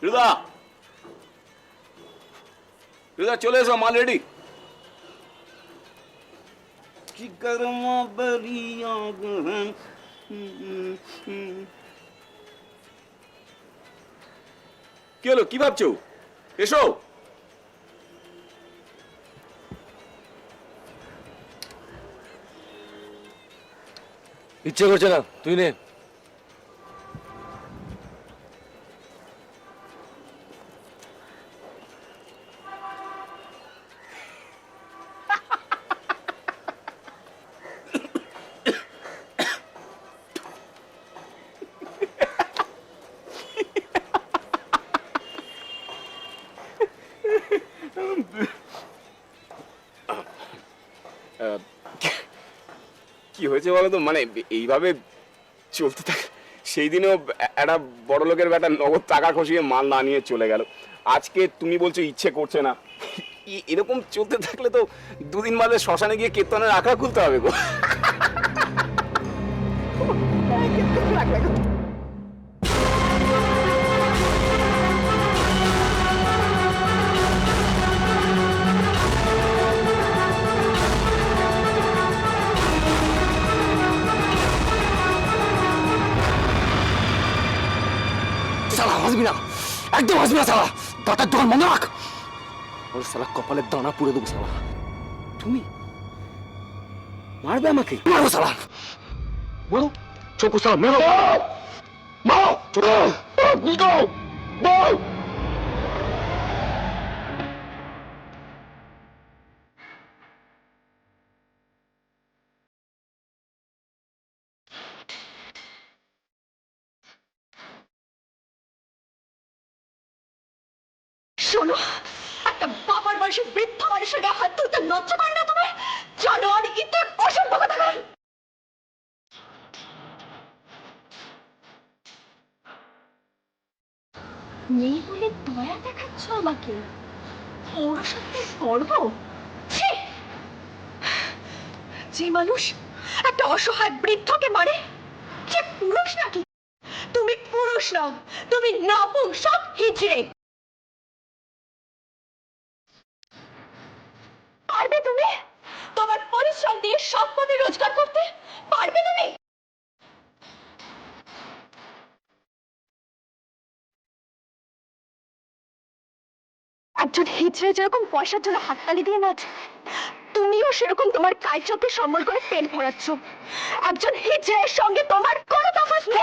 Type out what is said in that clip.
রুদা, রুদা চলে এসো, মাল রেডি। কি করমা বরিয়া গহন। কি হলো, কি ভাবছো? এসো। ইচ্ছে করছে না, তুই নে। কি হয়েছে বলো তো, মানে এইভাবে চলতে থাকে। সেই দিনেও একটা বড় লোকের বেটা নগদ টাকা খসিয়ে মাল না নিয়ে চলে গেল। আজকে তুমি বলছো ইচ্ছে করছে না। এরকম চলতে থাকলে তো দুদিন বাদে শ্মশানে গিয়ে কীর্তনের আখড়া খুলতে হবে গো। শালা হাসবি না, একদম হাসবি না শালা। দাঁতের দোকান মনে রাখ, ওর শালা কপালের দানা পুড়ে দেবো শালা। তুমি মারবে আমাকে? মারো শালা, মারো চোখু শালা, মেরো মারো চোখু। শোনো, একটা বাবার বয়সী বৃদ্ধ মানুষের গায়ে হাত তুলতে লজ্জা করে না তোমার? জানো আর ইতর অসভ্য কথা বল। মেয়ে বলে দয়া দেখাচ্ছ আমাকে? ওর সাথে গর্ব? ছি! যে মানুষ একটা অসহায় বৃদ্ধকে মারে, সে পুরুষ নাকি? তুমি পুরুষ নও, তুমি নপুংসক হিজড়ে। পারবে তুমি তোমার পরিশ্রম দিয়ে সম্পত্তি রোজগার করতে? পারবে তুমি? একজন হিজড়ে যেরকম পয়সার জন্য হাততালি দিয়ে নাচে, তুমিও সেরকম তোমার কাইচকে সম্বল করে পেট ভরাচ্ছ। একজন হিজড়ের সঙ্গে তোমার কোনো তফাৎ নেই।